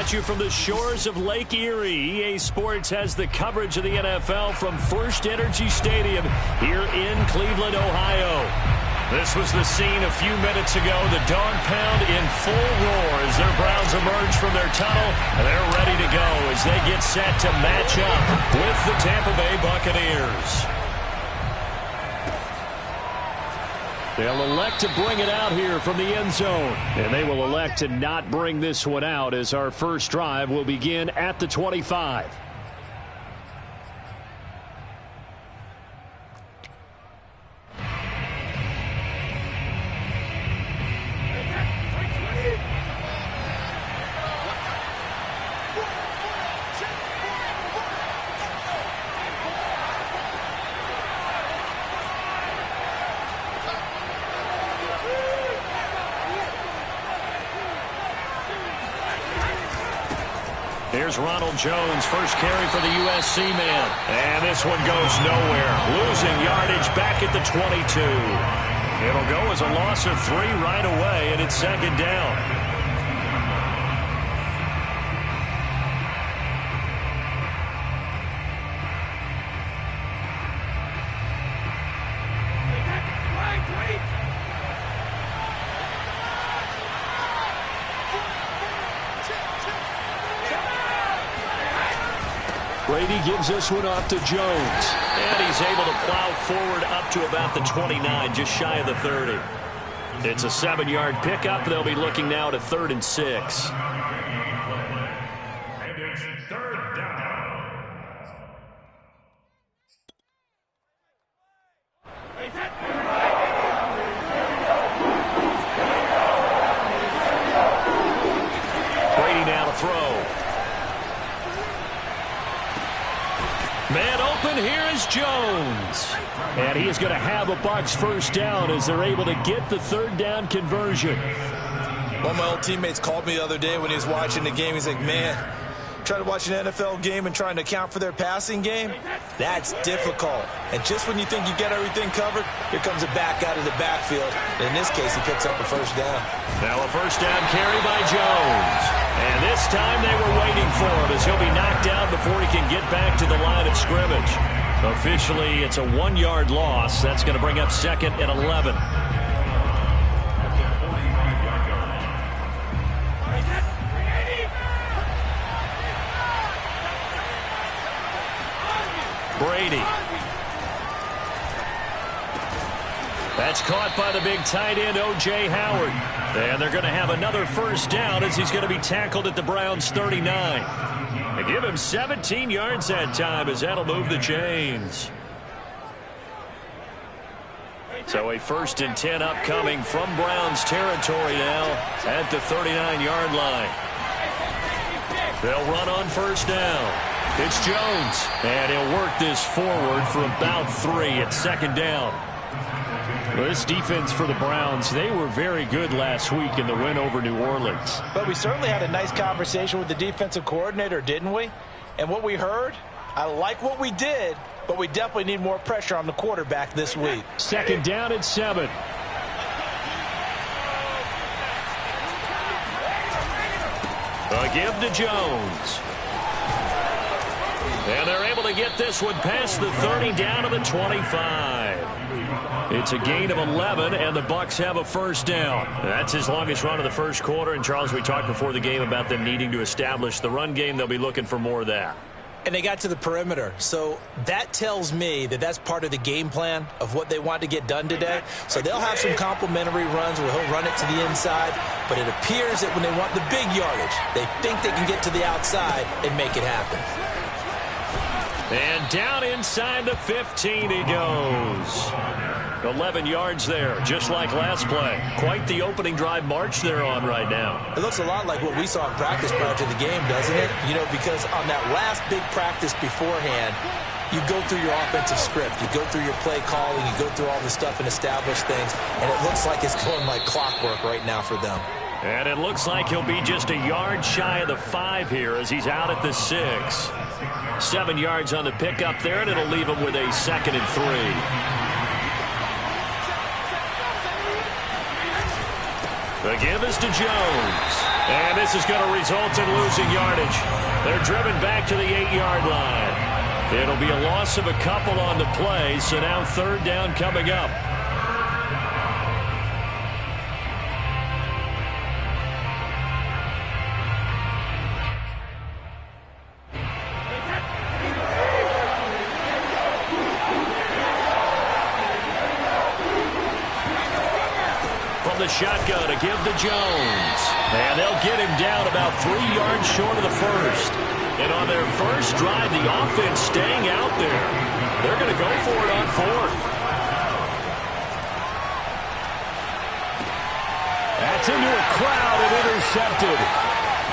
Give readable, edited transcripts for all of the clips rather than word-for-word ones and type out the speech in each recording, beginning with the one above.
at you from the shores of Lake Erie. EA Sports has the coverage of the NFL from First Energy Stadium here in Cleveland, Ohio. This was the scene a few minutes ago. The dog pound in full roar as their Browns emerge from their tunnel. And they're ready to go as they get set to match up with the Tampa Bay Buccaneers. They'll elect to bring it out here from the end zone. And they will elect to not bring this one out as our first drive will begin at the 25. Here's Ronald Jones, first carry for the USC man. And this one goes nowhere. Losing yardage back at the 22. It'll go as a loss of 3 right away, and it's second down. Brady gives this one off to Jones. And he's able to plow forward up to about the 29, just shy of the 30. It's a 7-yard pickup. They'll be looking now to 3rd and 6. And it's 3rd down. Brady now to throw. Man open, here is Jones. And he is going to have a Bucs first down as they're able to get the 3rd down conversion. One of my old teammates called me the other day when he was watching the game. He's like, man, trying to watch an NFL game and trying to account for their passing game, that's difficult. And just when you think you get everything covered, here comes a back out of the backfield. And in this case, he picks up a first down. Now a first down carry by Jones. And this time they were waiting for him as he'll be knocked down before he can get back to the line of scrimmage. Officially, it's a 1-yard loss. That's going to bring up 2nd and 11. Brady. That's caught by the big tight end, O.J. Howard. And they're going to have another first down as he's going to be tackled at the Browns' 39. They give him 17 yards that time as that'll move the chains. So a 1st and 10 upcoming from Browns territory now at the 39-yard line. They'll run on first down. It's Jones, and he'll work this forward for about 3 at 2nd down. Well, this defense for the Browns, they were very good last week in the win over New Orleans. But we certainly had a nice conversation with the defensive coordinator, didn't we? And what we heard, I like what we did, but we definitely need more pressure on the quarterback this week. 2nd down at 7. A give to Jones. And they're able to get this one past the 30 down to the 25. It's a gain of 11, and the Bucs have a first down. That's his longest run of the first quarter. And, Charles, we talked before the game about them needing to establish the run game. They'll be looking for more of that. And they got to the perimeter. So that tells me that that's part of the game plan of what they want to get done today. So they'll have some complimentary runs where he'll run it to the inside. But it appears that when they want the big yardage, they think they can get to the outside and make it happen. And down inside the 15 he goes. 11 yards there, just like last play. Quite the opening drive march they're on right now. It looks a lot like what we saw in practice prior to the game, doesn't it? You know, because on that last big practice beforehand, you go through your offensive script. You go through your play calling. You go through all the stuff and establish things. And it looks like it's going like clockwork right now for them. And it looks like he'll be just a yard shy of the 5 here as he's out at the 6. 7 yards on the pickup there, and it'll leave him with a 2nd and 3. The give is to Jones. And this is going to result in losing yardage. They're driven back to the 8-yard line. It'll be a loss of a couple on the play, so now third down coming up. The shotgun to give to Jones. And they'll get him down about 3 yards short of the first. And on their first drive, the offense staying out there. They're going to go for it on fourth. That's into a crowd and intercepted.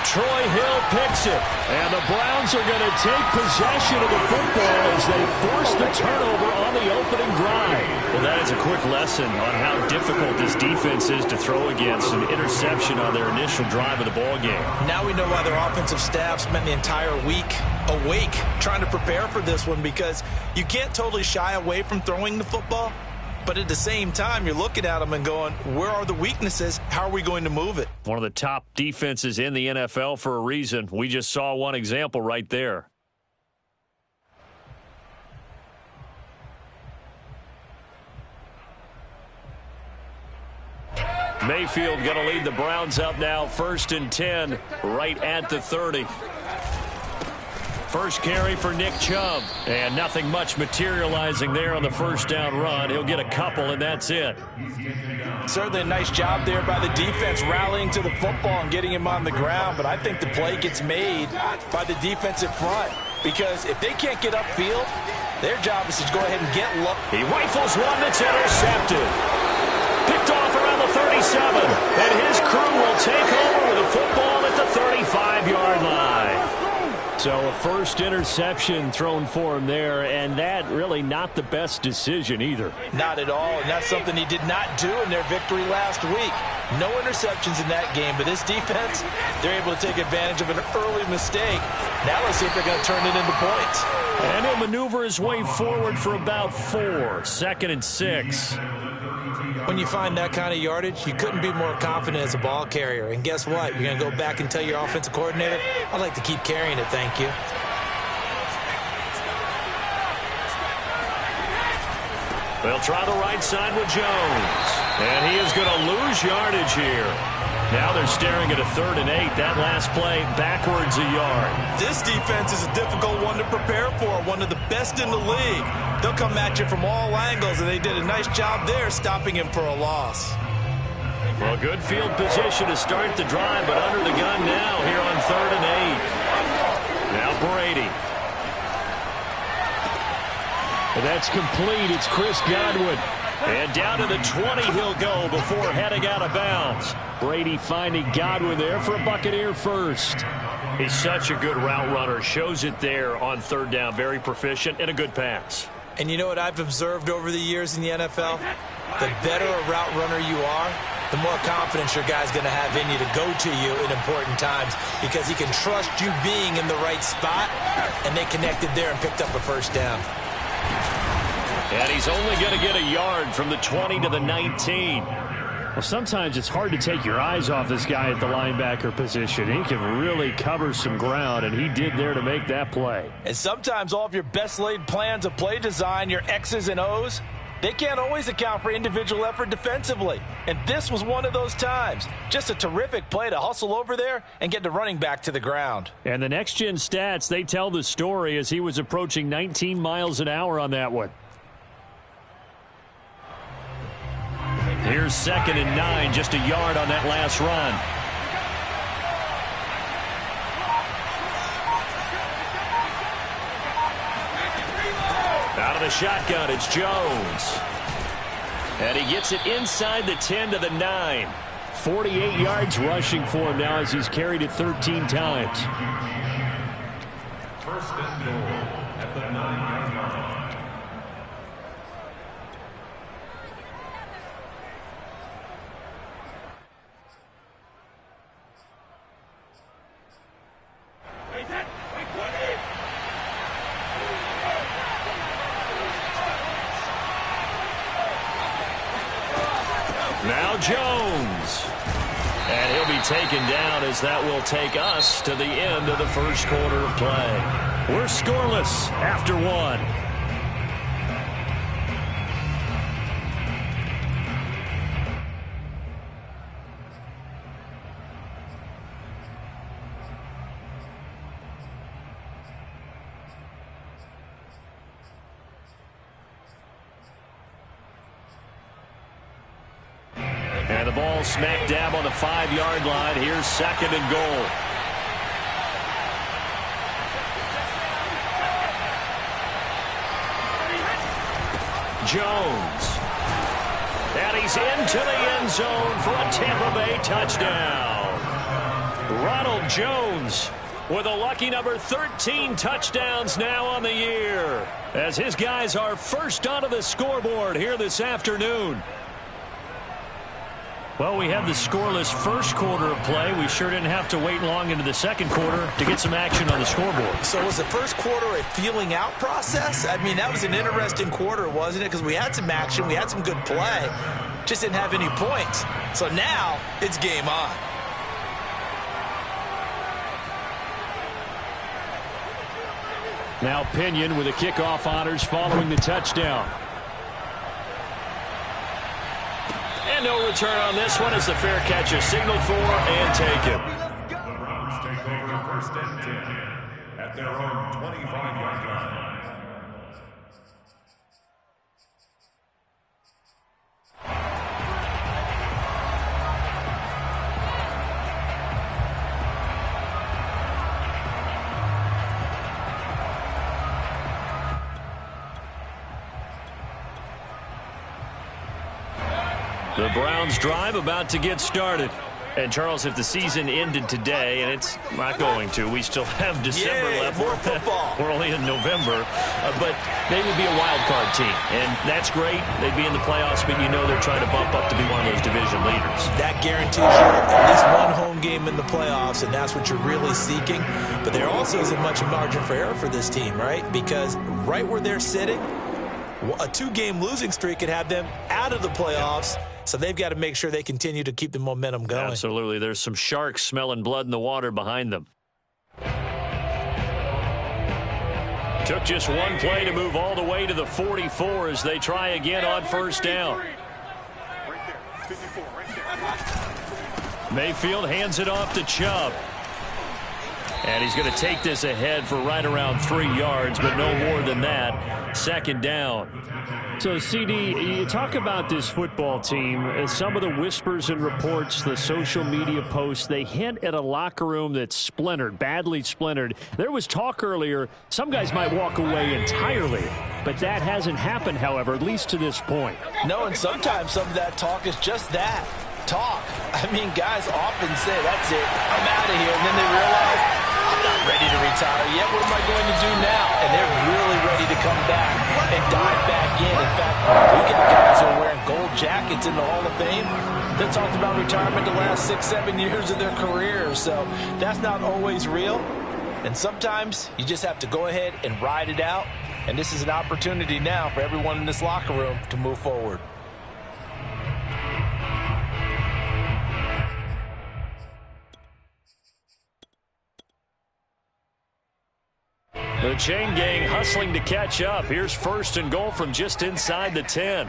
Troy Hill picks it. And the Browns are going to take possession of the football as they force the turnover on the opening drive. Well, that is a quick lesson on how difficult this defense is to throw against. An interception on their initial drive of the ball game. Now we know why their offensive staff spent the entire week awake trying to prepare for this one, because you can't totally shy away from throwing the football. But at the same time, you're looking at them and going, where are the weaknesses? How are we going to move it? One of the top defenses in the NFL for a reason. We just saw one example right there. Mayfield going to lead the Browns up now, 1st and 10, right at the 30. First carry for Nick Chubb, and nothing much materializing there on the first down run. He'll get a couple, and that's it. Certainly a nice job there by the defense rallying to the football and getting him on the ground, but I think the play gets made by the defensive front, because if they can't get upfield, their job is to go ahead and get low. He rifles one that's intercepted. Picked off around the 37, and his crew will take over with a football at the 35-yard line. So a first interception thrown for him there, and that really not the best decision either. Not at all, and that's something he did not do in their victory last week. No interceptions in that game, but this defense, they're able to take advantage of an early mistake. Now let's see if they're going to turn it into points. And he'll maneuver his way forward for about 4, 2nd and 6. When you find that kind of yardage, you couldn't be more confident as a ball carrier. And guess what? You're going to go back and tell your offensive coordinator, I'd like to keep carrying it, thank you. They'll try the right side with Jones. And he is going to lose yardage here. Now they're staring at a 3rd and 8. That last play backwards a yard. This defense is a difficult one to prepare for, one of the best in the league. They'll come at you from all angles, and they did a nice job there stopping him for a loss. Well, good field position to start the drive, but under the gun now here on 3rd and 8. Now Brady. And that's complete. It's Chris Godwin. And down to the 20 he'll go before heading out of bounds. Brady finding Godwin there for a Buccaneer first. He's such a good route runner. Shows it there on 3rd down. Very proficient and a good pass. And you know what I've observed over the years in the NFL? The better a route runner you are, the more confidence your guy's going to have in you to go to you in important times, because he can trust you being in the right spot, and they connected there and picked up a first down. And he's only going to get a yard from the 20 to the 19. Well, sometimes it's hard to take your eyes off this guy at the linebacker position. He can really cover some ground, and he did there to make that play. And sometimes all of your best laid plans of play design, your X's and O's, they can't always account for individual effort defensively. And this was one of those times. Just a terrific play to hustle over there and get the running back to the ground. And the next-gen stats, they tell the story as he was approaching 19 miles an hour on that one. Here's 2nd and 9, just a yard on that last run. Out of the shotgun, it's Jones. And he gets it inside the 10 to the 9. 48 yards rushing for him now as he's carried it 13 times. 1st and goal at the 9-yard line. Now Jones. And he'll be taken down as that will take us to the end of the first quarter of play. We're scoreless after one. And the ball smack dab on the 5-yard line. Here's second and goal. Jones. And he's into the end zone for a Tampa Bay touchdown. Ronald Jones with a lucky number 13 touchdowns now on the year, as his guys are first onto the scoreboard here this afternoon. Well, we had the scoreless first quarter of play. We sure didn't have to wait long into the second quarter to get some action on the scoreboard. So was the first quarter a feeling out process? I mean, that was an interesting quarter, wasn't it? Because we had some action, we had some good play, just didn't have any points. So now it's game on. Now Pinion with the kickoff honors following the touchdown. And no return on this one as the fair catch is signaled for and taken. The Browns take over first and 10 at their own 25-yard line. The Browns drive about to get started. And, Charles, if the season ended today, and it's not going to, we still have December left. More football. We're only in November. But they would be a wild card team. And that's great. They'd be in the playoffs, but you know they're trying to bump up to be one of those division leaders. That guarantees you at least one home game in the playoffs, and that's what you're really seeking. But there also isn't much margin for error for this team, right? Because right where they're sitting, a 2-game losing streak could have them out of the playoffs. So they've got to make sure they continue to keep the momentum going. Absolutely. There's some sharks smelling blood in the water behind them. Took just one play to move all the way to the 44 as they try again on first down. Mayfield hands it off to Chubb. And he's going to take this ahead for right around 3 yards, but no more than that. Second down. So, CD, you talk about this football team, some of the whispers and reports, the social media posts, they hint at a locker room that's splintered, badly splintered. There was talk earlier, some guys might walk away entirely, but that hasn't happened, however, at least to this point. No, and sometimes some of that talk is just that, talk. I mean, guys often say, that's it, I'm out of here, and then they realize, I'm not ready to retire yet. What am I going to do now? And they're really ready to come back and dive back in. In fact, we got guys who are wearing gold jackets in the Hall of Fame that talked about retirement the last 6-7 years of their careers. So that's not always real. And sometimes you just have to go ahead and ride it out. And this is an opportunity now for everyone in this locker room to move forward. The chain gang hustling to catch up. Here's first and goal from just inside the 10.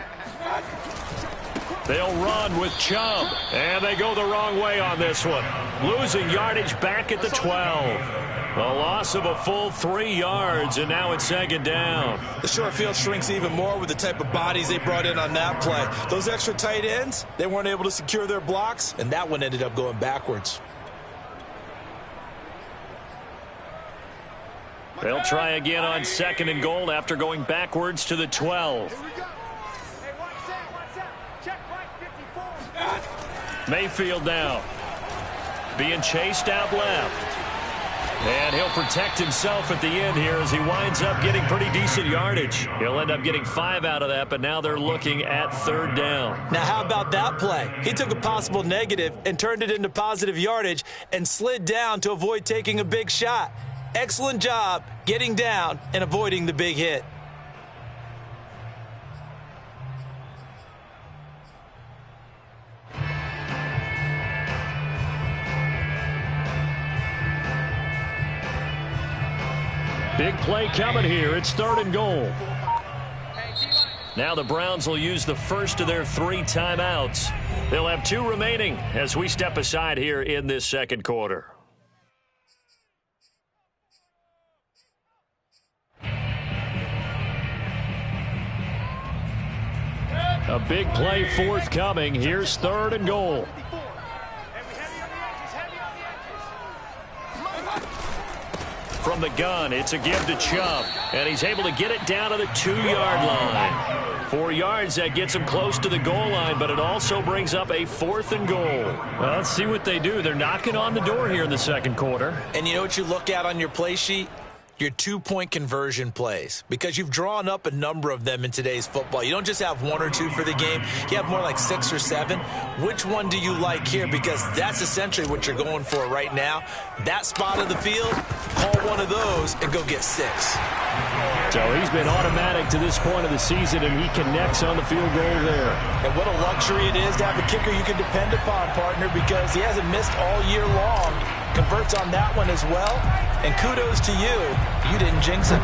They'll run with Chubb. And they go the wrong way on this one. Losing yardage back at the 12. A loss of a full 3 yards, and now it's second down. The short field shrinks even more with the type of bodies they brought in on that play. Those extra tight ends, they weren't able to secure their blocks. And that one ended up going backwards. They'll try again on second and goal after going backwards to the 12. Mayfield now. Being chased out left. And he'll protect himself at the end here as he winds up getting pretty decent yardage. He'll end up getting 5 out of that, but now they're looking at third down. Now, how about that play? He took a possible negative and turned it into positive yardage and slid down to avoid taking a big shot. Excellent job getting down and avoiding the big hit. Big play coming here. It's 3rd and goal. Now the Browns will use the first of their 3 timeouts. They'll have 2 remaining as we step aside here in this second quarter. A big play forthcoming. Here's 3rd and goal. From the gun, it's a give to Chubb, and he's able to get it down to the 2-yard line. 4 yards, that gets him close to the goal line, but it also brings up a 4th and goal. Well, let's see what they do. They're knocking on the door here in the second quarter. And you know what you look at on your play sheet? Your 2-point conversion plays, because you've drawn up a number of them in today's football. You don't just have 1 or 2 for the game. You have more like 6 or 7. Which one do you like here? Because that's essentially what you're going for right now. That spot of the field, call one of those and go get 6. So he's been automatic to this point of the season, and he connects on the field goal there. And what a luxury it is to have a kicker you can depend upon, partner, because he hasn't missed all year long. Converts on that one as well. And kudos to you. You didn't jinx it.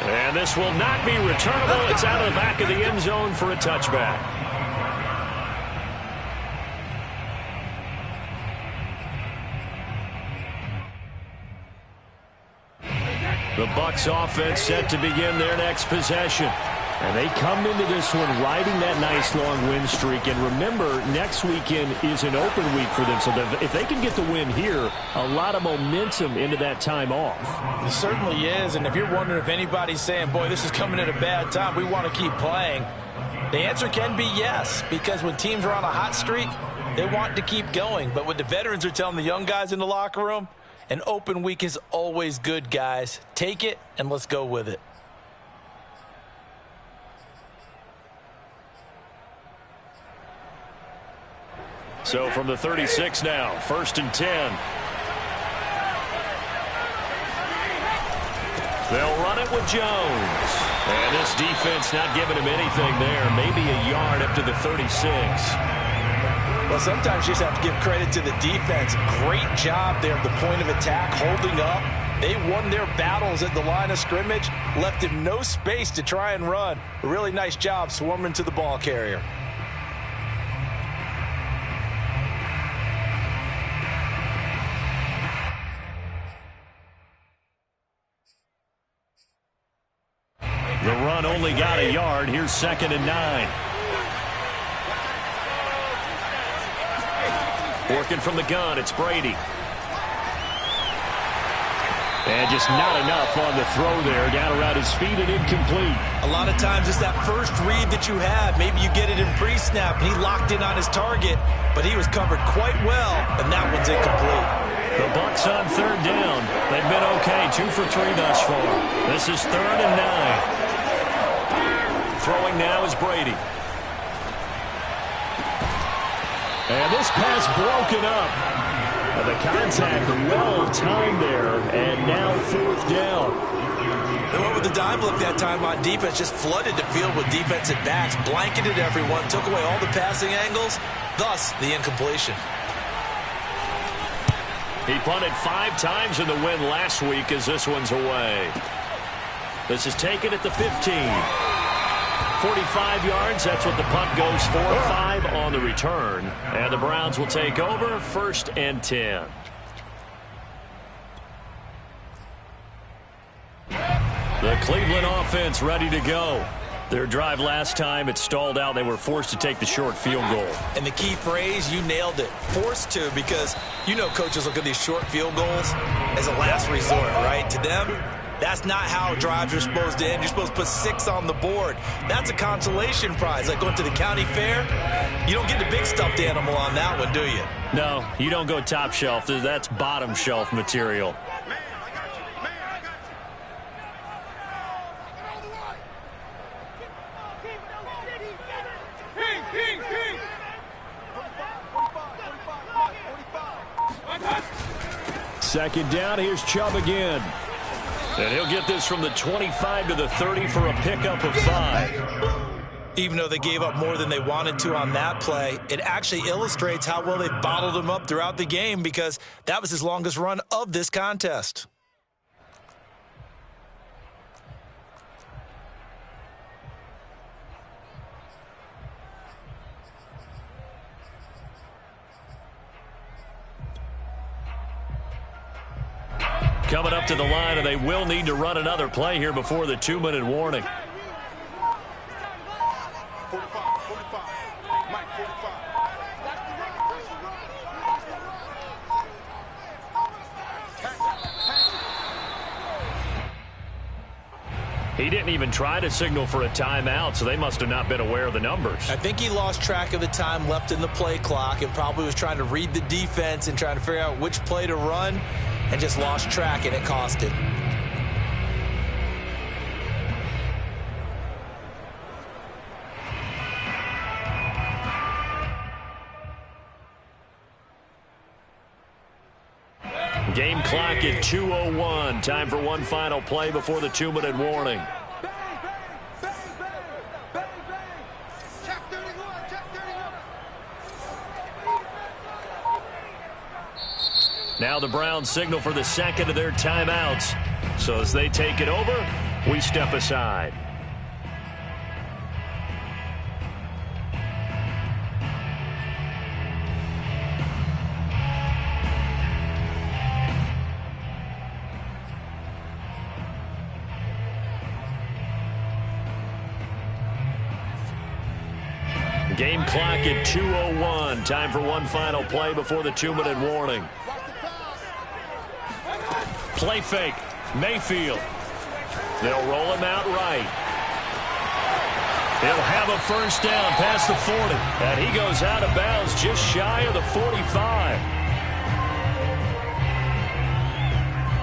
And this will not be returnable. It's out of the back of the end zone for a touchback. The Bucs offense set to begin their next possession. And they come into this one riding that nice long win streak. And remember, next weekend is an open week for them. So if they can get the win here, a lot of momentum into that time off. It certainly is. And if you're wondering if anybody's saying, boy, this is coming at a bad time, we want to keep playing, the answer can be yes. Because when teams are on a hot streak, they want to keep going. But what the veterans are telling the young guys in the locker room, an open week is always good, guys. Take it and let's go with it. So from the 36 now, 1st and 10. They'll run it with Jones. And this defense not giving him anything there. Maybe a yard up to the 36. Well, sometimes you just have to give credit to the defense. Great job there at the point of attack, holding up. They won their battles at the line of scrimmage, left him no space to try and run. A really nice job swarming to the ball carrier. The run only got a yard. Here's 2nd and 9. Working from the gun, it's Brady. And just not enough on the throw there. Down around his feet and incomplete. A lot of times it's that first read that you have. Maybe you get it in pre-snap, and he locked in on his target, but he was covered quite well, and that one's incomplete. The Bucs on 3rd down. They've been okay, 2 for 3 thus far. This is 3rd and 9. Throwing now is Brady. And this pass broken up. The contact well timed there, and now 4th down. They went with the dime look that time on defense, just flooded the field with defensive backs, blanketed everyone, took away all the passing angles, thus the incompletion. He punted 5 times in the win last week as this one's away. This is taken at the 15. 45 yards, that's what the punt goes for. 5 on the return. And the Browns will take over, 1st and 10. The Cleveland offense ready to go. Their drive last time, it stalled out. They were forced to take the short field goal. And the key phrase, you nailed it. Forced to, because you know coaches look at these short field goals as a last resort, right? To them, that's not how drives are supposed to end. You're supposed to put 6 on the board. That's a consolation prize. Like going to the county fair, you don't get the big stuffed animal on that one, do you? No, you don't go top shelf. That's bottom shelf material. Second down, here's Chubb again. And he'll get this from the 25 to the 30 for a pickup of 5. Even though they gave up more than they wanted to on that play, it actually illustrates how well they bottled him up throughout the game because that was his longest run of this contest. Coming up to the line, and they will need to run another play here before the 2-minute warning. He didn't even try to signal for a timeout, so they must have not been aware of the numbers. I think he lost track of the time left in the play clock and probably was trying to read the defense and trying to figure out which play to run and just lost track, and it cost him. Game clock at 2:01. Time for one final play before the 2-minute warning. Now the Browns signal for the second of their timeouts. So as they take it over, we step aside. Game clock at 2:01. Time for one final play before the 2-minute warning. Play fake. Mayfield. They'll roll him out right. He'll have a first down past the 40. And he goes out of bounds just shy of the 45.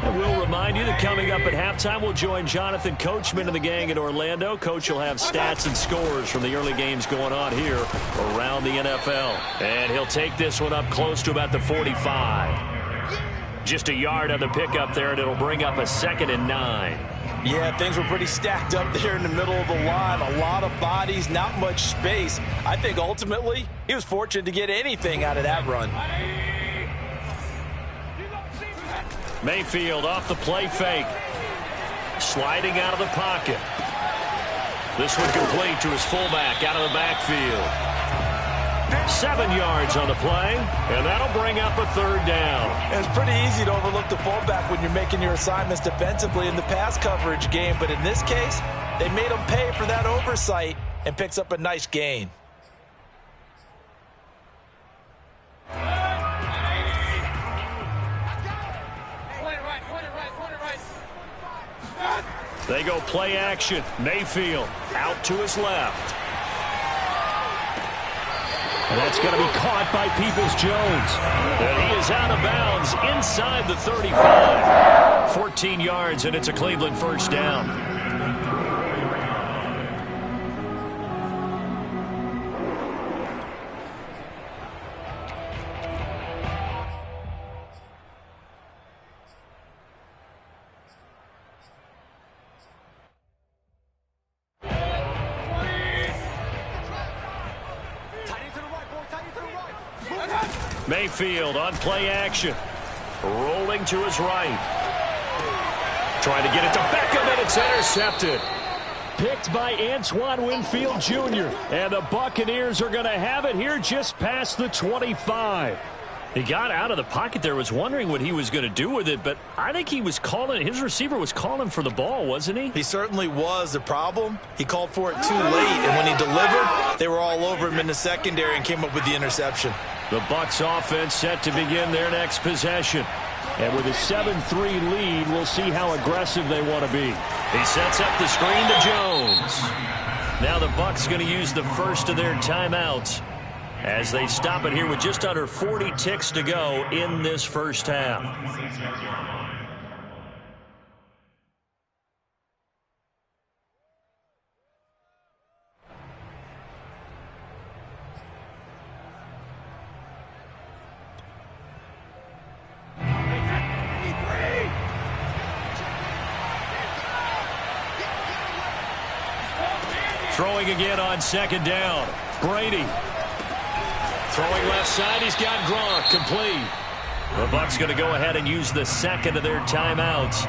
And we'll remind you that coming up at halftime, we'll join Jonathan Coachman and the gang in Orlando. Coach will have stats and scores from the early games going on here around the NFL. And he'll take this one up close to about the 45. Just a yard on the pickup there, and it'll bring up a 2nd and 9. Yeah, things were pretty stacked up there in the middle of the line. A lot of bodies, not much space. I think ultimately he was fortunate to get anything out of that run. Mayfield off the play fake. Sliding out of the pocket. This one complete to his fullback out of the backfield. 7 yards on the play, and that'll bring up a 3rd down. It's pretty easy to overlook the fullback when you're making your assignments defensively in the pass coverage game, but in this case, they made him pay for that oversight and picks up a nice gain. They go play action. Mayfield out to his left. And that's going to be caught by Peoples-Jones. And he is out of bounds inside the 35. 14 yards, and it's a Cleveland first down. Mayfield on play action. Rolling to his right. Trying to get it to Beckham, and it's intercepted. Picked by Antoine Winfield Jr. And the Buccaneers are going to have it here just past the 25. He got out of the pocket there, was wondering what he was going to do with it, but I think he was calling, his receiver was calling for the ball, wasn't he? He certainly was. The problem, he called for it too late, and when he delivered, they were all over him in the secondary and came up with the interception. The Bucs offense set to begin their next possession. And with a 7-3 lead, we'll see how aggressive they want to be. He sets up the screen to Jones. Now the Bucs going to use the first of their timeouts as they stop it here with just under 40 ticks to go in this first half. Throwing again on second down. Brady. Throwing left side. He's got Gronk. Complete. The Bucs going to go ahead and use the second of their timeouts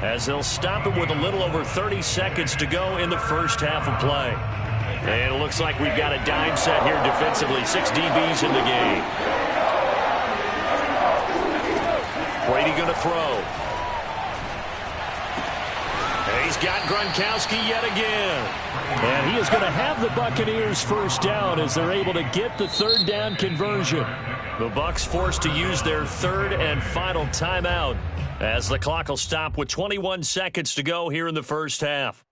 as they'll stop it with a little over 30 seconds to go in the first half of play. And it looks like we've got a dime set here defensively. 6 DBs in the game. Brady going to throw. And he's got Gronkowski yet again. And he is going to have the Buccaneers first down as they're able to get the third down conversion. The Bucs forced to use their third and final timeout as the clock will stop with 21 seconds to go here in the first half.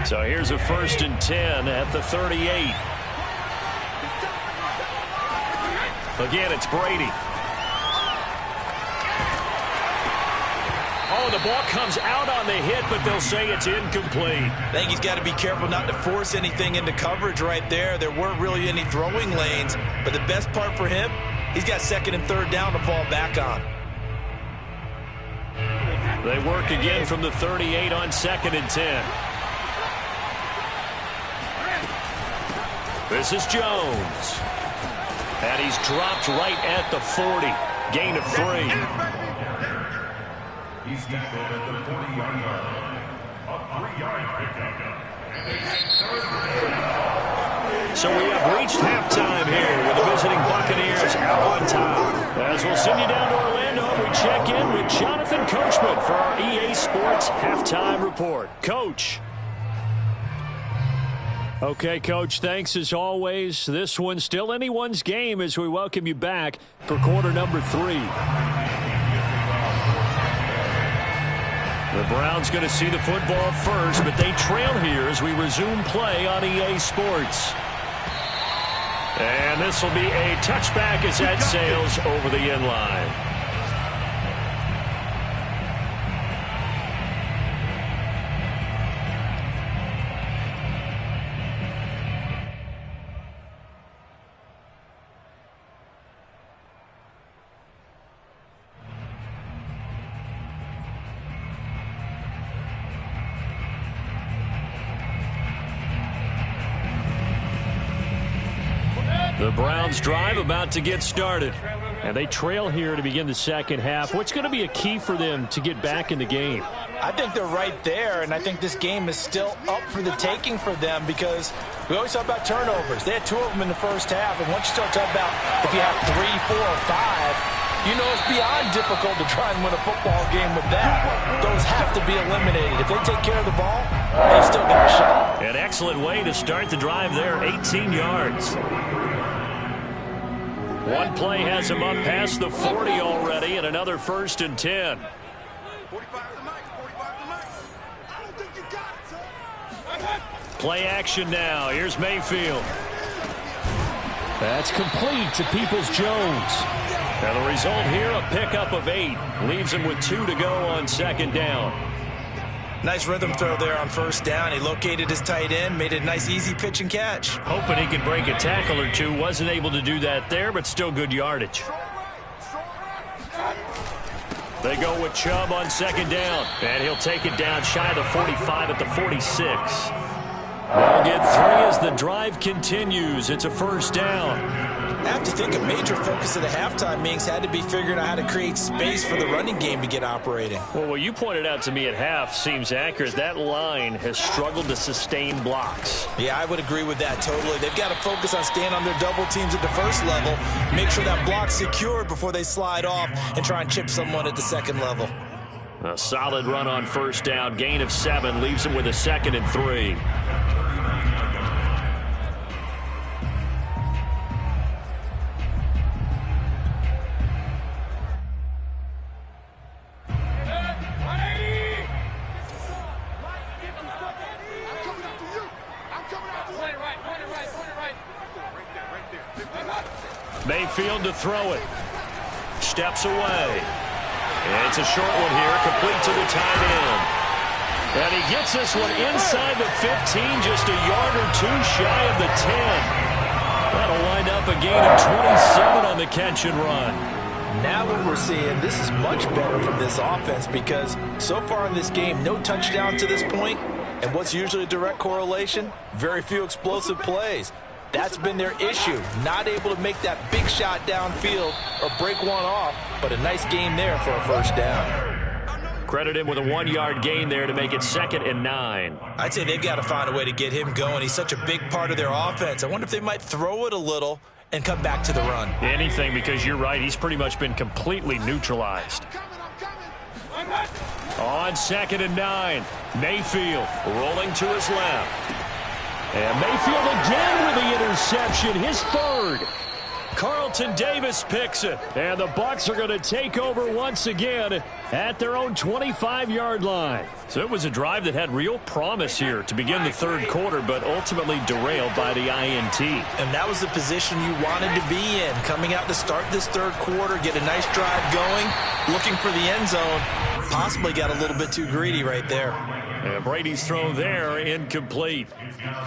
So here's a 1st and 10 at the 38. Again, it's Brady. Oh, the ball comes out on the hit, but they'll say it's incomplete. I think he's got to be careful not to force anything into coverage right there. There weren't really any throwing lanes, but the best part for him, he's got second and third down to fall back on. They work again from the 38 on 2nd and 10. This is Jones. And he's dropped right at the 40. Gain of 3. He's tackled at the 40-yard line. A 3-yard pickup. So we have reached halftime here with the visiting Buccaneers out on top. As we'll send you down to Orlando, we check in with Jonathan Coachman for our EA Sports Halftime Report. Coach. Okay, Coach, thanks as always. This one's still anyone's game as we welcome you back for quarter number 3. The Browns going to see the football first, but they trail here as we resume play on EA Sports. And this will be a touchback as that sails over the end line. The Browns drive about to get started. And they trail here to begin the second half. What's going to be a key for them to get back in the game? I think they're right there, and I think this game is still up for the taking for them because we always talk about turnovers. They had 2 of them in the first half, and once you start talking about if you have 3, 4, or 5, you know it's beyond difficult to try and win a football game with that. Those have to be eliminated. If they take care of the ball, they still got a shot. An excellent way to start the drive there, 18 yards. One play has him up past the 40 already, and another 1st and 10. Play action now. Here's Mayfield. That's complete to Peoples-Jones. And the result here, a pickup of 8. Leaves him with 2 to go on 2nd down. Nice rhythm throw there on 1st down. He located his tight end, made a nice easy pitch and catch. Hoping he could break a tackle or 2. Wasn't able to do that there, but still good yardage. They go with Chubb on 2nd down. And he'll take it down shy of the 45 at the 46. They'll get 3 as the drive continues. It's a 1st down. I have to think a major focus of the halftime meetings had to be figuring out how to create space for the running game to get operating. Well, what you pointed out to me at half seems accurate. That line has struggled to sustain blocks. Yeah, I would agree with that totally. They've got to focus on staying on their double teams at the first level, make sure that block's secured before they slide off and try and chip someone at the second level. A solid run on 1st down. Gain of 7 leaves him with a 2nd and 3. Mayfield to throw it. Steps away. And it's a short one here, complete to the tight end. And he gets this one inside the 15, just a yard or 2 shy of the 10. That'll wind up a gain of 27 on the catch and run. Now what we're seeing, this is much better from this offense because so far in this game, no touchdown to this point, And what's usually a direct correlation? Very few explosive plays. That's been their issue. Not able to make that big shot downfield or break one off, but a nice game there for a first down. Credit him with a 1-yard gain there to make it 2nd and 9. I'd say they've got to find a way to get him going. He's such a big part of their offense. I wonder if they might throw it a little and come back to the run. Anything, because you're right. He's pretty much been completely neutralized. On 2nd and 9, Mayfield rolling to his left. And Mayfield again with the interception, his 3rd. Carlton Davis picks it. And the Bucs are going to take over once again at their own 25-yard line. So it was a drive that had real promise here to begin the 3rd quarter, but ultimately derailed by the INT. And that was the position you wanted to be in. Coming out to start this 3rd quarter, get a nice drive going, looking for the end zone. Possibly got a little bit too greedy right there. And Brady's throw there, incomplete.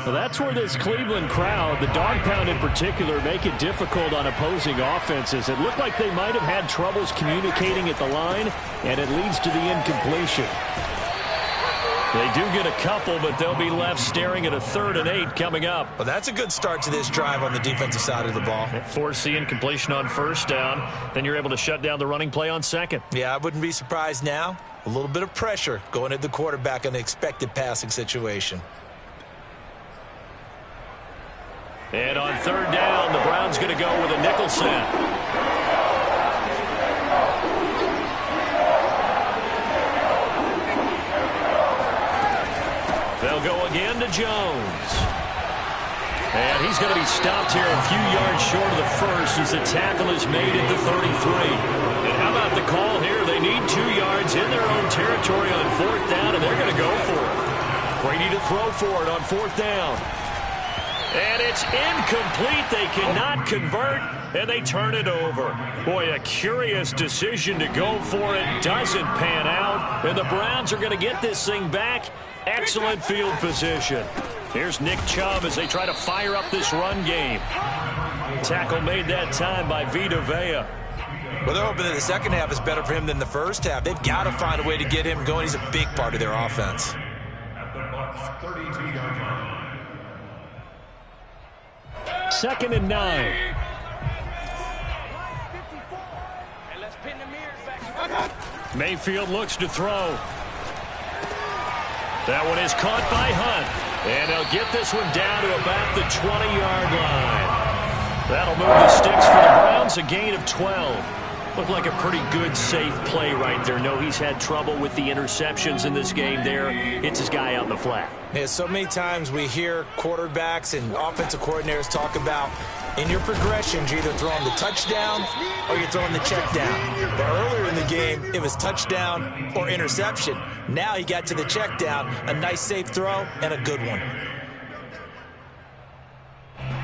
So that's where this Cleveland crowd, the dog pound in particular, make it difficult on opposing offenses. It looked like they might have had troubles communicating at the line, and it leads to the incompletion. They do get a couple, but they'll be left staring at a 3rd and 8 coming up. Well, that's a good start to this drive on the defensive side of the ball. Force the incompletion on 1st down. Then you're able to shut down the running play on 2nd. Yeah, I wouldn't be surprised now. A little bit of pressure going at the quarterback in the expected passing situation. And on 3rd down, the Browns going to go with a nickel set. They'll go again to Jones. And he's going to be stopped here a few yards short of the first as the tackle is made at the 33. And how about the call here? They need 2 yards in their own territory on 4th down, and they're going to go for it. Brady to throw for it on 4th down. And it's incomplete. They cannot convert, and they turn it over. Boy, a curious decision to go for it. Doesn't pan out, and the Browns are going to get this thing back. Excellent field position. Here's Nick Chubb as they try to fire up this run game. Tackle made that time by Vita Vea. Well, they're hoping that the second half is better for him than the first half. They've got to find a way to get him going. He's a big part of their offense. At the Bucs 32-yard line. 2nd and 9. Mayfield looks to throw. That one is caught by Hunt. And they'll get this one down to about the 20-yard line. That'll move the sticks for the Browns, a gain of 12. Looked like a pretty good, safe play right there. No, he's had trouble with the interceptions in this game there. Hits his guy out in the flat. Yeah, so many times we hear quarterbacks and offensive coordinators talk about in your progressions, you're either throwing the touchdown or you're throwing the check down. But earlier in the game, it was touchdown or interception. Now he got to the check down, a nice safe throw, and a good one.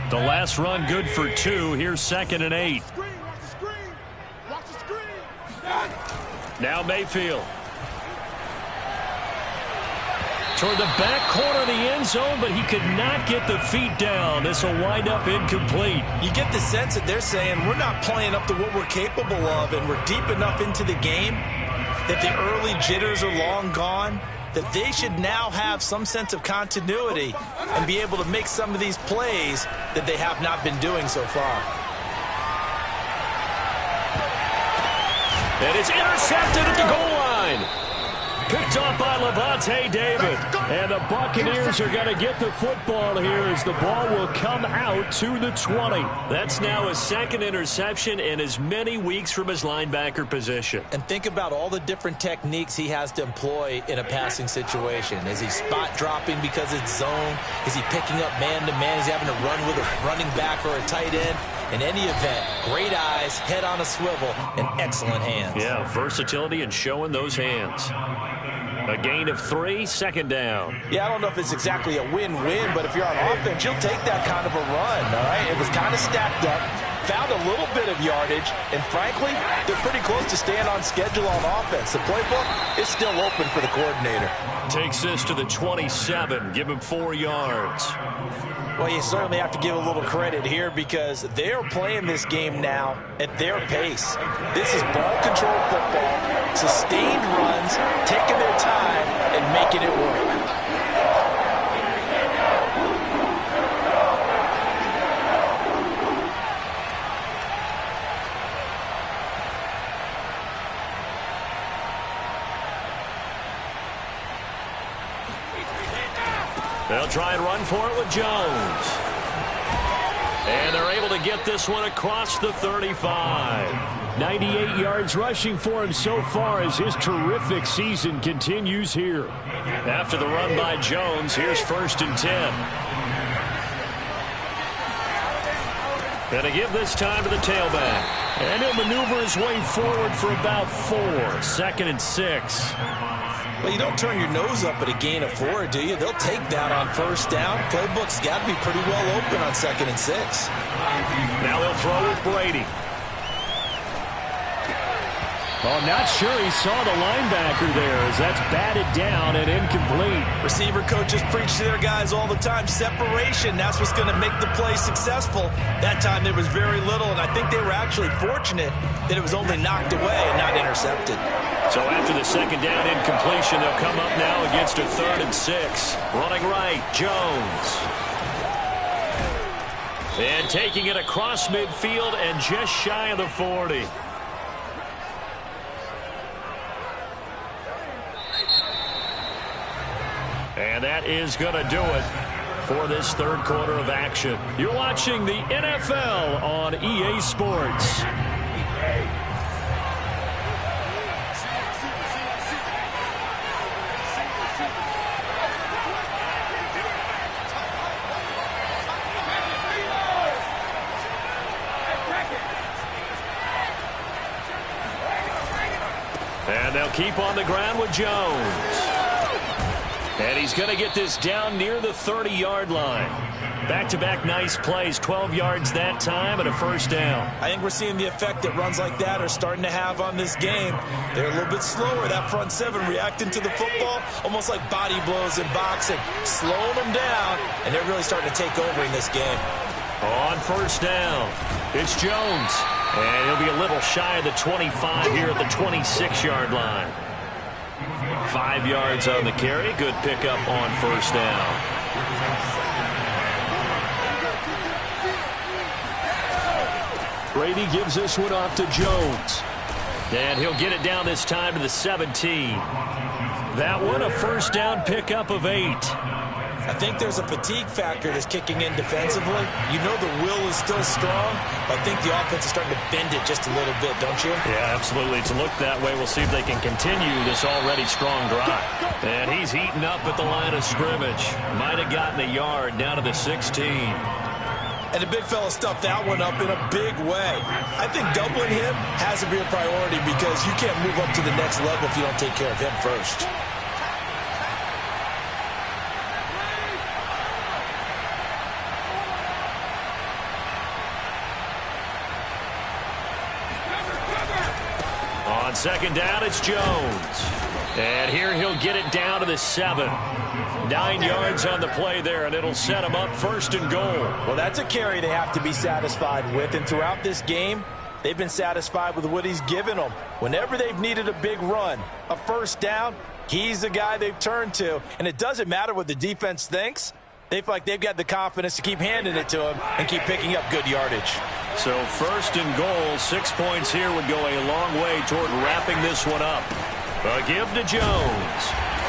The last run good for 2. Here's 2nd and 8. Now Mayfield. Toward the back corner of the end zone, but he could not get the feet down. This will wind up incomplete. You get the sense that they're saying we're not playing up to what we're capable of, and we're deep enough into the game that the early jitters are long gone, that they should now have some sense of continuity and be able to make some of these plays that they have not been doing so far. And it's intercepted at the goal line. Picked off by Levante David. And the Buccaneers are going to get the football here as the ball will come out to the 20. That's now his 2nd interception in as many weeks from his linebacker position. And think about all the different techniques he has to employ in a passing situation. Is he spot dropping because it's zone? Is he picking up man-to-man? Is he having to run with a running back or a tight end? In any event, great eyes, head on a swivel, and excellent hands. Yeah, versatility and showing those hands. A gain of 3, 2nd down. Yeah, I don't know if it's exactly a win-win, but if you're on offense, you'll take that kind of a run, all right? It was kind of stacked up, found a little bit of yardage, and frankly, they're pretty close to staying on schedule on offense. The playbook is still open for the coordinator. Takes this to the 27, give him 4 yards. Well, you certainly have to give a little credit here because they're playing this game now at their pace. This is ball control football, sustained runs, taking their time, and making it work. They'll try and run for it with Jones. And they're able to get this one across the 35. 98 yards rushing for him so far as his terrific season continues here. After the run by Jones, here's 1st and 10. Going to give this time to the tailback. And he'll maneuver his way forward for about 4. 2nd and 6. Well, you don't turn your nose up at a gain of 4, do you? They'll take that on 1st down. Playbook's got to be pretty well open on 2nd and 6. Now they'll throw with Brady. Oh, not sure he saw the linebacker there as that's batted down and incomplete. Receiver coaches preach to their guys all the time. Separation, that's what's going to make the play successful. That time there was very little, and I think they were actually fortunate that it was only knocked away and not intercepted. So after the 2nd down incompletion, they'll come up now against a 3rd and 6. Running right, Jones. And taking it across midfield and just shy of the 40. And that is going to do it for this 3rd quarter of action. You're watching the NFL on EA Sports. And they'll keep on the ground with Jones. And he's going to get this down near the 30-yard line. Back-to-back nice plays, 12 yards that time and a 1st down. I think we're seeing the effect that runs like that are starting to have on this game. They're a little bit slower, that front 7 reacting to the football, almost like body blows in boxing, slowing them down, and they're really starting to take over in this game. On 1st down, it's Jones. And he'll be a little shy of the 25 here at the 26-yard line. 5 yards on the carry. Good pickup on 1st down. Brady gives this one off to Jones. And he'll get it down this time to the 17. That one a 1st down pickup of 8. I think there's a fatigue factor that's kicking in defensively. You know the will is still strong, but I think the offense is starting to bend it just a little bit, don't you? Yeah, absolutely. It's looked that way. We'll see if they can continue this already strong drive. And he's heating up at the line of scrimmage. Might have gotten a yard down to the 16. And the big fella stuffed that one up in a big way. I think doubling him has to be a priority because you can't move up to the next level if you don't take care of him first. On 2nd down, it's Jones. And here he'll get it down to the 7. 9 yards on the play there, and it'll set him up 1st and goal. Well, that's a carry they have to be satisfied with. And throughout this game, they've been satisfied with what he's given them. Whenever they've needed a big run, a 1st down, he's the guy they've turned to. And it doesn't matter what the defense thinks. They feel like they've got the confidence to keep handing it to him and keep picking up good yardage. So 1st and goal, 6 points here would go a long way toward wrapping this one up. A give to Jones.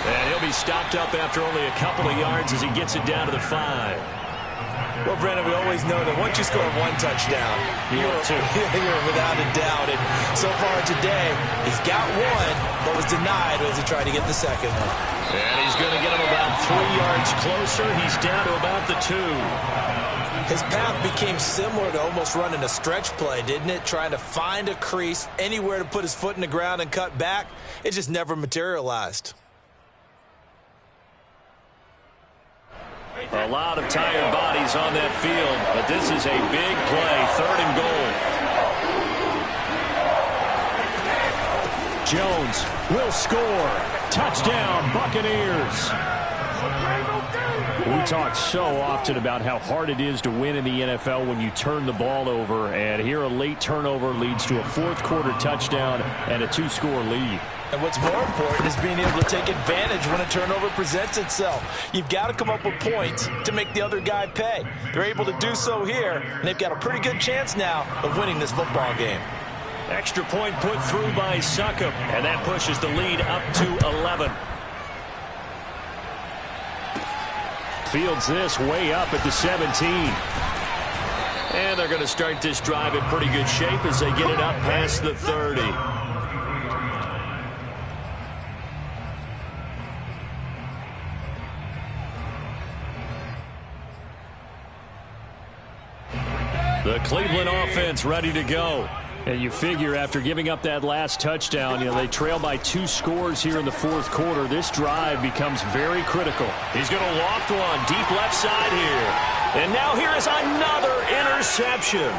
And he'll be stopped up after only a couple of yards as he gets it down to the 5. Well, Brennan, we always know that once you score 1 touchdown, you're without a doubt. And so far today, he's got 1, but was denied as he tried to get the 2nd one. And he's going to get him about 3 yards closer. He's down to about the 2. His path became similar to almost running a stretch play, didn't it? Trying to find a crease, anywhere to put his foot in the ground and cut back. It just never materialized. A lot of tired bodies on that field, but this is a big play, 3rd and goal. Jones will score. Touchdown, Buccaneers. We talk so often about how hard it is to win in the NFL when you turn the ball over, and here a late turnover leads to a 4th quarter touchdown and a 2-score lead. And what's more important is being able to take advantage when a turnover presents itself. You've got to come up with points to make the other guy pay. They're able to do so here, and they've got a pretty good chance now of winning this football game. Extra point put through by Succop, and that pushes the lead up to 11. Fields this way up at the 17. And they're going to start this drive in pretty good shape as they get it up past the 30. The Cleveland offense ready to go. And you figure after giving up that last touchdown, they trail by 2 scores here in the fourth quarter. This drive becomes very critical. He's going to loft one deep left side here. And now here is another interception.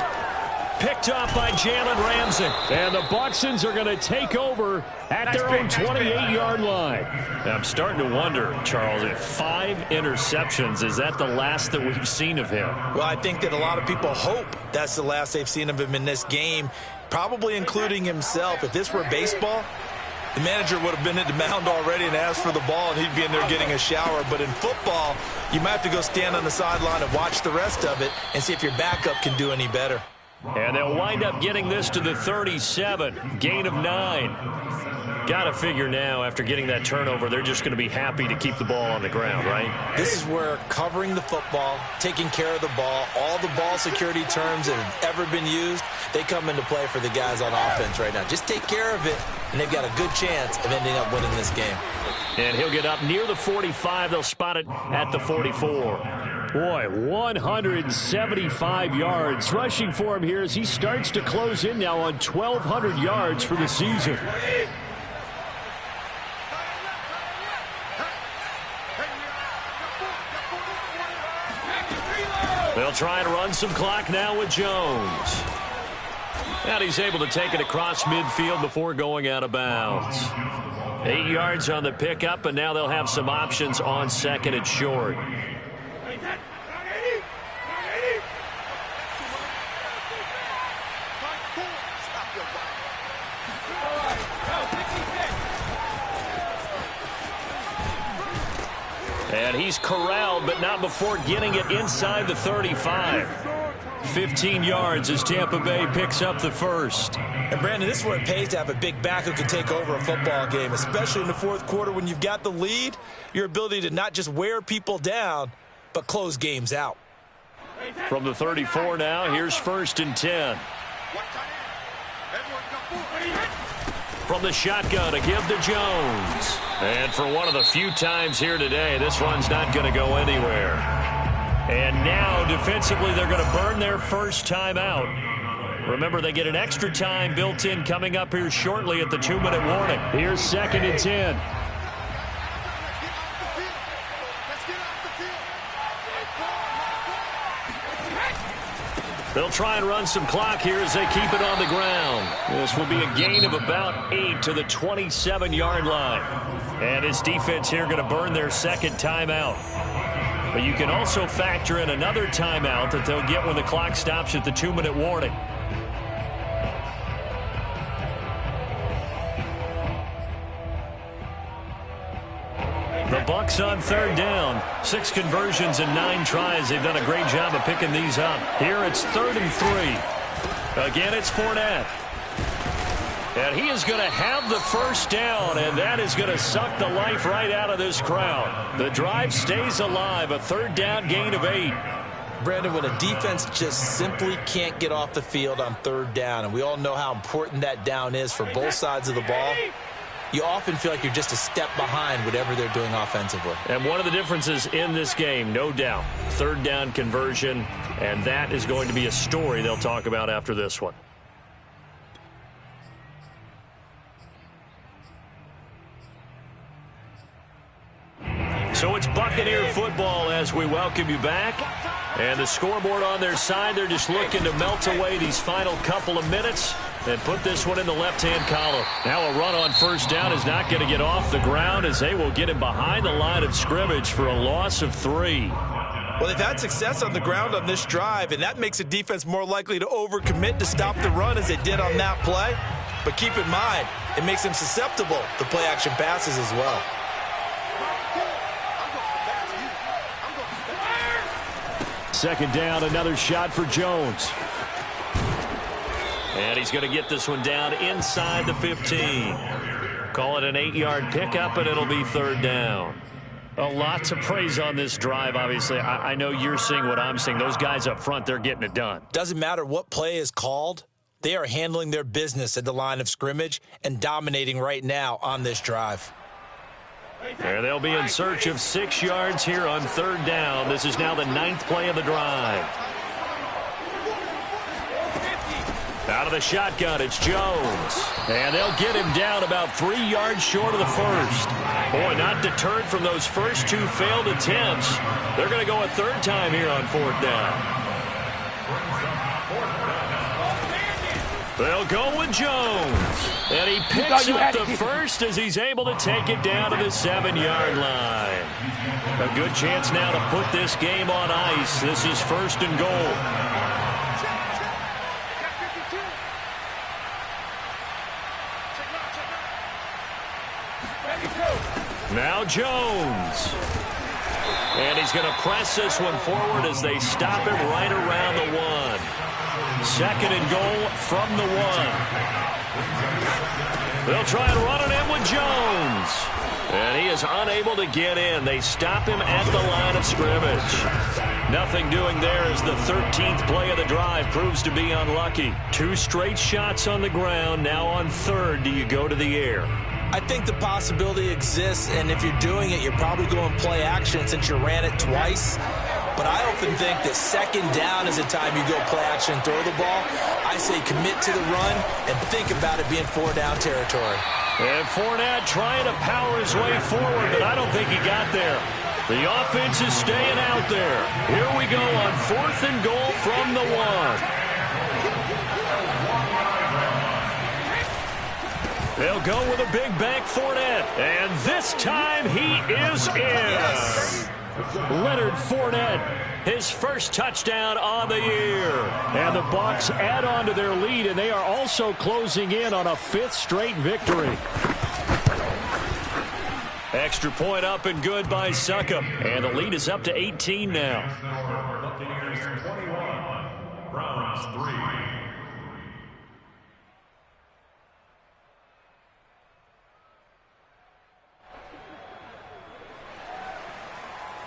Picked up by Jalen Ramsey. And the Bucksons are going to take over at their own 28-yard line. I'm starting to wonder, Charles, if 5 interceptions, is that the last that we've seen of him? Well, I think that a lot of people hope that's the last they've seen of him in this game, probably including himself. If this were baseball, the manager would have been at the mound already and asked for the ball, and he'd be in there getting a shower. But in football, you might have to go stand on the sideline and watch the rest of it and see if your backup can do any better. And they'll wind up getting this to the 37. Gain of 9. Got to figure now, after getting that turnover, they're just going to be happy to keep the ball on the ground, right? This is where covering the football, taking care of the ball, all the ball security terms that have ever been used, they come into play for the guys on offense right now. Just take care of it, and they've got a good chance of ending up winning this game. And he'll get up near the 45. They'll spot it at the 44. Boy, 175 yards rushing for him here as he starts to close in now on 1,200 yards for the season. They'll try and run some clock now with Jones. And he's able to take it across midfield before going out of bounds. 8 yards on the pickup, and now they'll have some options on second and short. And he's corralled, but not before getting it inside the 35. 15 yards as Tampa Bay picks up the first. And, Brandon, this is where it pays to have a big back who can take over a football game, especially in the fourth quarter when you've got the lead, your ability to not just wear people down, but close games out. From the 34 now, here's 1st and 10. From the shotgun to give to Jones. And for one of the few times here today, this run's not going to go anywhere. And now, defensively, they're going to burn their first timeout. Remember, they get an extra time built in coming up here shortly at the 2-minute warning. Here's 2nd and 10. They'll try and run some clock here as they keep it on the ground. This will be a gain of about 8 to the 27-yard line. And his defense here going to burn their second timeout. But you can also factor in another timeout that they'll get when the clock stops at the 2-minute warning. The Bucs on 3rd down. 6 conversions and 9 tries. They've done a great job of picking these up. Here it's 3rd and 3. Again, it's Fournette. And he is going to have the first down, and that is going to suck the life right out of this crowd. The drive stays alive. A 3rd down gain of 8. Brandon, when a defense just simply can't get off the field on 3rd down, and we all know how important that down is for both sides of the ball, you often feel like you're just a step behind whatever they're doing offensively. And one of the differences in this game, no doubt, 3rd down conversion, and that is going to be a story they'll talk about after this one. So it's Buccaneer football as we welcome you back. And the scoreboard on their side, they're just looking to melt away these final couple of minutes and put this one in the left-hand column. Now a run on 1st down is not going to get off the ground as they will get him behind the line of scrimmage for a loss of 3. Well, they've had success on the ground on this drive, and that makes a defense more likely to overcommit to stop the run as they did on that play. But keep in mind, it makes them susceptible to play-action passes as well. Second down, another shot for Jones. And he's going to get this one down inside the 15. Call it an 8-yard pickup, and it'll be 3rd down. A lot to praise on this drive, obviously. I know you're seeing what I'm seeing. Those guys up front, they're getting it done. Doesn't matter what play is called. They are handling their business at the line of scrimmage and dominating right now on this drive. There they'll be in search of 6 yards here on 3rd down. This is now the 9th play of the drive. Out of the shotgun, it's Jones. And they'll get him down about 3 yards short of the first. Boy, not deterred from those first 2 failed attempts. They're going to go a 3rd time here on 4th down. They'll go with Jones. And he picks up the first as he's able to take it down to the 7-yard line. A good chance now to put this game on ice. This is 1st and goal. Now Jones. And he's going to press this one forward as they stop him right around the 1. 2nd and goal from the 1. They'll try and run it in with Jones. And he is unable to get in. They stop him at the line of scrimmage. Nothing doing there as the 13th play of the drive proves to be unlucky. 2 straight shots on the ground. Now on 3rd, do you go to the air? I think the possibility exists, and if you're doing it, you're probably going play action since you ran it twice. But I often think that 2nd down is the time you go play action and throw the ball. I say commit to the run and think about it being 4-down territory. And Fournette trying to power his way forward, but I don't think he got there. The offense is staying out there. Here we go on 4th and goal from the 1. They'll go with a big bank Fournette. And this time he is in. Yes. Leonard Fournette, his first touchdown on the year. And the Bucs add on to their lead, and they are also closing in on a 5th straight victory. Extra point up and good by Succop. And the lead is up to 18 now. Buccaneers 21, Browns 3.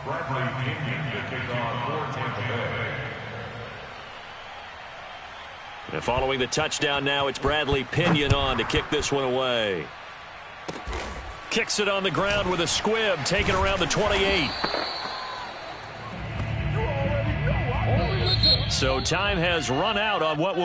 Bradley Pinion to kick off for Tampa Bay. And following the touchdown now, it's Bradley Pinion on to kick this one away. Kicks it on the ground with a squib, taken around the 28. So time has run out on what will